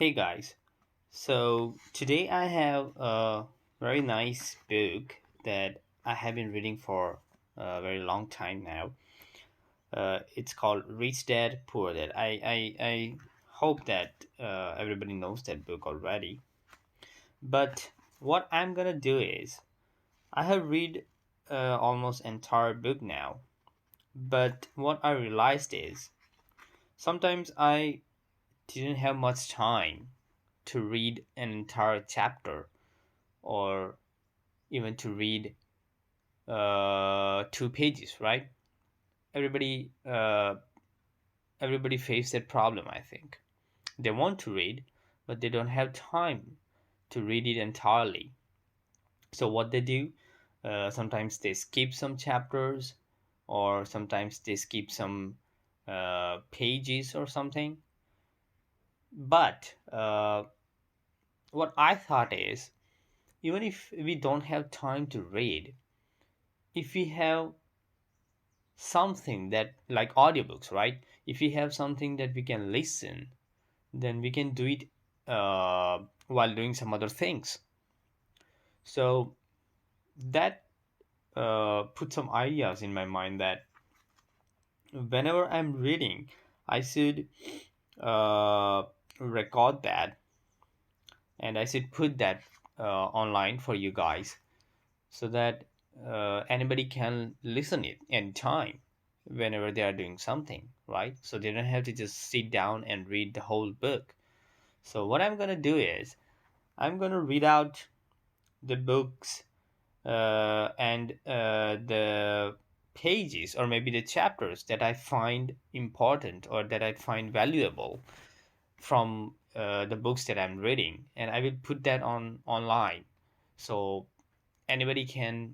Hey guys, so today I have a very nice book that I have been reading for a very long time now. It's called Rich Dad Poor Dad. I hope that everybody knows that book already. But what I'm gonna do is I have read almost entire book now. But what I realized is sometimes I didn't have much time to read an entire chapter or even to read 2 pages, right? Everybody, everybody face that problem. I think they want to read, but they don't have time to read it entirely. So what they do, sometimes they skip some chapters, or sometimes they skip some pages or something. But what I thought is, even if we don't have time to read, if we have something that like audiobooks, right? If we have something that we can listen, then we can do it while doing some other things. So that put some ideas in my mind that whenever I'm reading, I should uh, record that and I should put that online for you guys so that anybody can listen it anytime whenever they are doing something, right? So they don't have to just sit down and read the whole book. So what I'm gonna do is I'm gonna read out the books and the pages or maybe the chapters that I find important or that I find valuable from the books that I'm reading, and I will put that on online so anybody can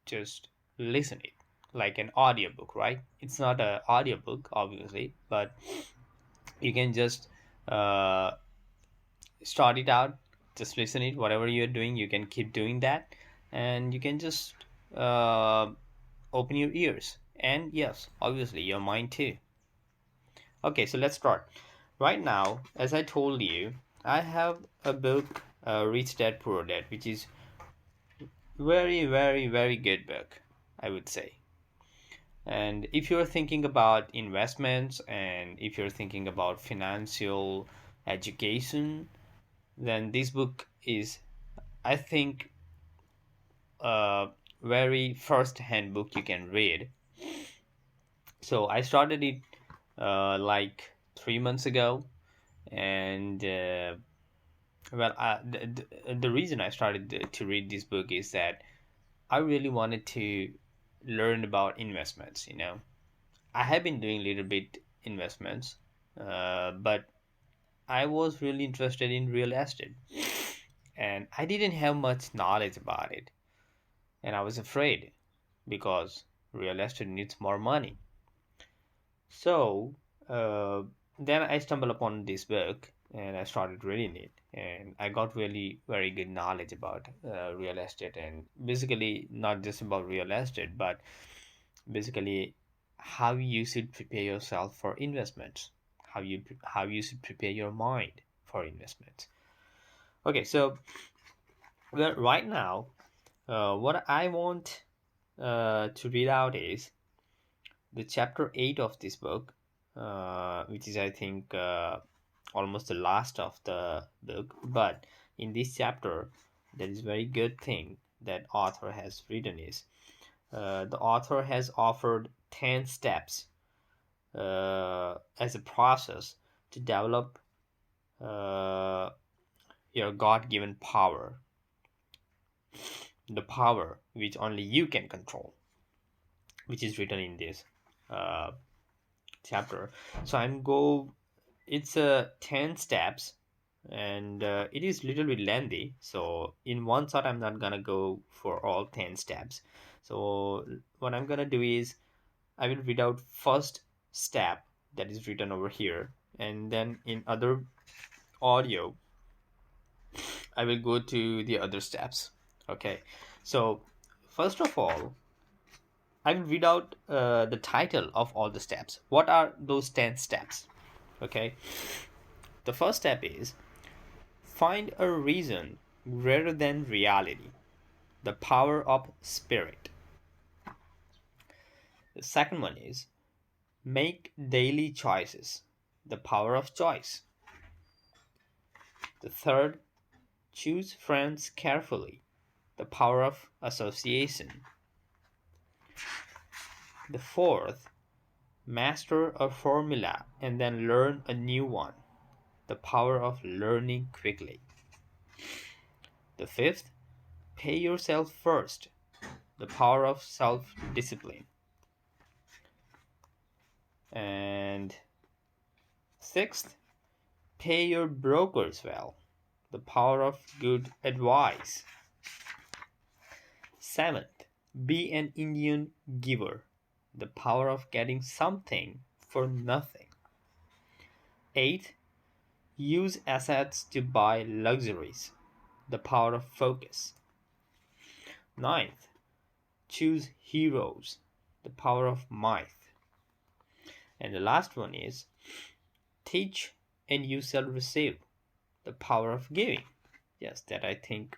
just listen it like an audiobook, right? It's not an audiobook obviously, but you can just uh, start it out, just listen it, whatever you're doing you can keep doing that, and you can just uh, open your ears and yes, obviously your mind too. Okay, so let's start. Right now, as I told you, I have a book, Rich Dad Poor Dad, which is very good book, I would say. And if you're thinking about investments and if you're thinking about financial education, then this book is, I think, a very first hand book you can read. So I started it like 3 months ago, and the reason I started to read this book is that I really wanted to learn about investments. I have been doing a little bit investments, but I was really interested in real estate, and I didn't have much knowledge about it, and I was afraid because real estate needs more money. So then I stumbled upon this book and I started reading it, and I got really very good knowledge about real estate, and basically not just about real estate, but basically how you should prepare yourself for investments, how you should prepare your mind for investments. Okay, so well, right now, what I want to read out is the chapter 8 of this book, which is, I think, almost the last of the book. But in this chapter, there is very good thing that author has written is the author has offered 10 steps as a process to develop uh, your God-given power, the power which only you can control, which is written in this uh, chapter. So I'm go. It's a 10 steps, and it is little bit lengthy. So in one shot, I'm not gonna go for all 10 steps. So what I'm gonna do is I will read out first step that is written over here, and then in other audio, I will go to the other steps. Okay, so first of all, I will read out the title of all the steps. What are those 10 steps? Okay, the first step is Find a reason greater than reality, the power of spirit. The second one is make daily choices, the power of choice. The third, choose friends carefully, the power of association. The fourth, master a formula and then learn a new one, the power of learning quickly. The fifth, pay yourself first, the power of self discipline. And sixth, pay your brokers well, the power of good advice. Seventh, be an Indian giver, the power of getting something for nothing. Eighth, use assets to buy luxuries, the power of focus. Ninth, choose heroes, the power of might. And the last one is teach and you shall receive, the power of giving. Yes, that I think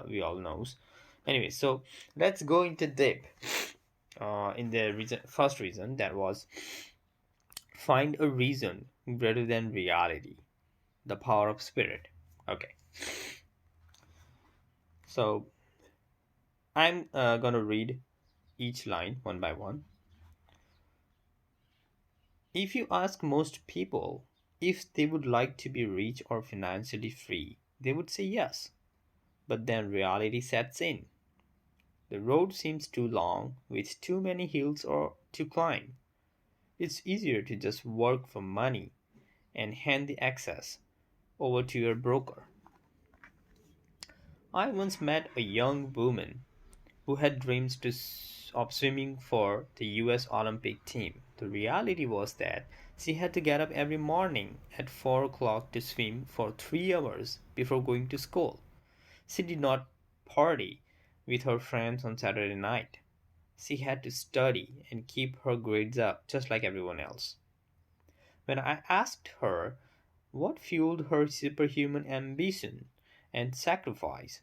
we all knows. Anyway, so let's go into deep in the first reason, that was find a reason greater than reality, the power of spirit. Okay, so I'm gonna read each line one by one. If you ask most people if they would like to be rich or financially free, they would say yes. But then reality sets in. The road seems too long, with too many hills or to climb. It's easier to just work for money and hand the excess over to your broker. I once met a young woman who had dreams of swimming for the US Olympic team. The reality was that she had to get up every morning at 4 o'clock to swim for 3 hours before going to school. She did not party with her friends on Saturday night. She had to study and keep her grades up just like everyone else. When I asked her what fueled her superhuman ambition and sacrifice,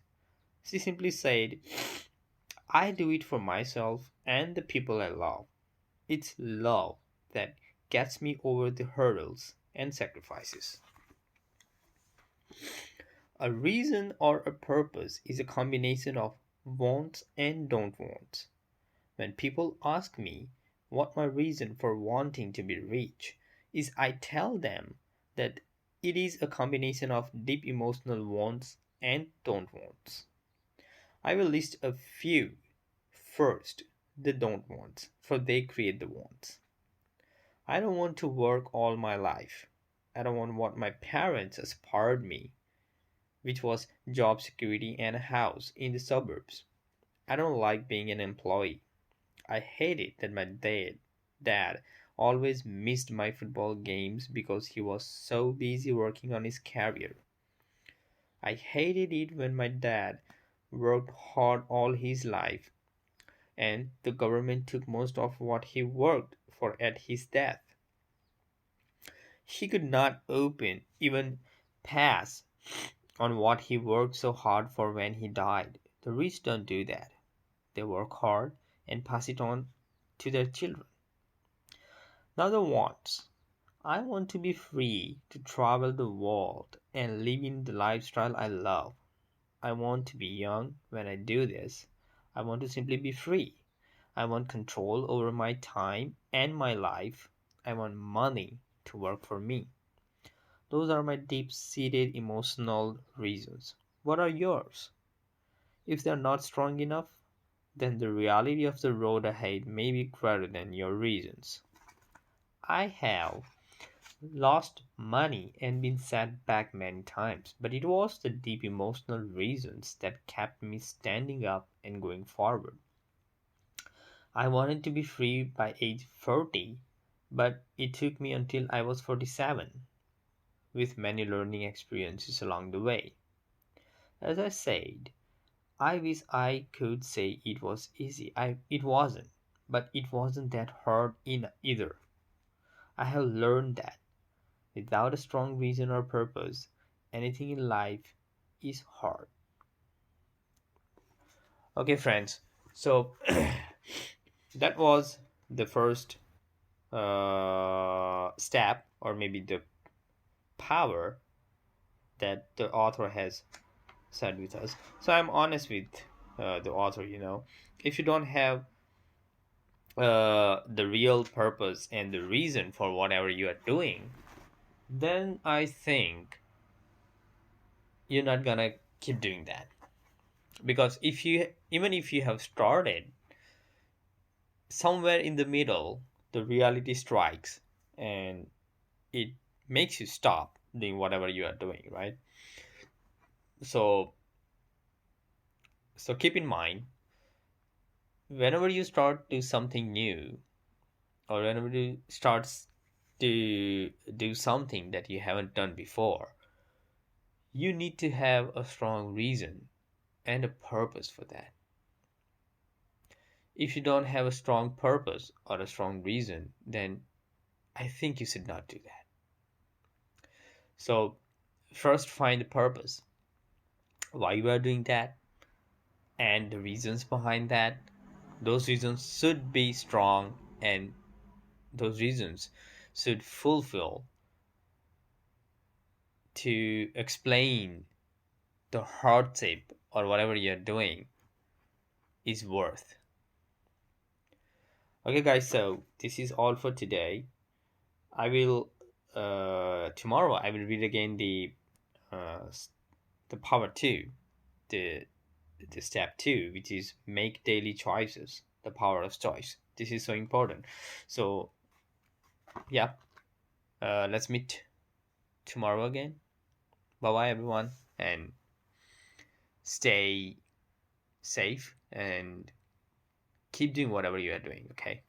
she simply said, I do it for myself and the people I love. It's love that gets me over the hurdles and sacrifices. A reason or a purpose is a combination of wants and don't wants. When people ask me what my reason for wanting to be rich is, I tell them that it is a combination of deep emotional wants and don't wants. I will list a few. First, the don't wants, for they create the wants. I don't want to work all my life. I don't want what my parents aspired me, which was job security and a house in the suburbs. I don't like being an employee. I hated that my dad always missed my football games because he was so busy working on his career. I hated it when my dad worked hard all his life and the government took most of what he worked for at his death. He could not even pass on what he worked so hard for when he died. The rich don't do that. They work hard and pass it on to their children. Now the wants. I want to be free to travel the world and live in the lifestyle I love. I want to be young when I do this. I want to simply be free. I want control over my time and my life. I want money to work for me. Those are my deep seated emotional reasons. What are yours? If they're not strong enough, then the reality of the road ahead may be greater than your reasons. I have lost money and been set back many times, but it was the deep emotional reasons that kept me standing up and going forward. I wanted to be free by age 40, but it took me until I was 47, with many learning experiences along the way. As I said, I wish I could say it was easy. It wasn't, but it wasn't that hard in either. I have learned that without a strong vision or purpose, anything in life is hard. Okay, friends. So that was the first step, or maybe the power that the author has said with us. So I'm honest with the author. If you don't have the real purpose and the reason for whatever you are doing, then I think you're not gonna keep doing that. Because even if you have started somewhere in the middle, the reality strikes and it makes you stop doing whatever you are doing, right? So keep in mind, whenever you start do something new, or whenever you start to do something that you haven't done before, you need to have a strong reason and a purpose for that. If you don't have a strong purpose or a strong reason, then I think you should not do that. So first find the purpose, why you are doing that, and the reasons behind that. Those reasons should be strong, and those reasons should fulfill to explain the hardship or whatever you're doing is worth. Okay, guys, so this is all for today. I will tomorrow I will read again uh, the power two, the step two, which is make daily choices, the power of choice. This is so important. So yeah, let's meet tomorrow again. Bye bye, everyone, and stay safe and keep doing whatever you are doing. Okay.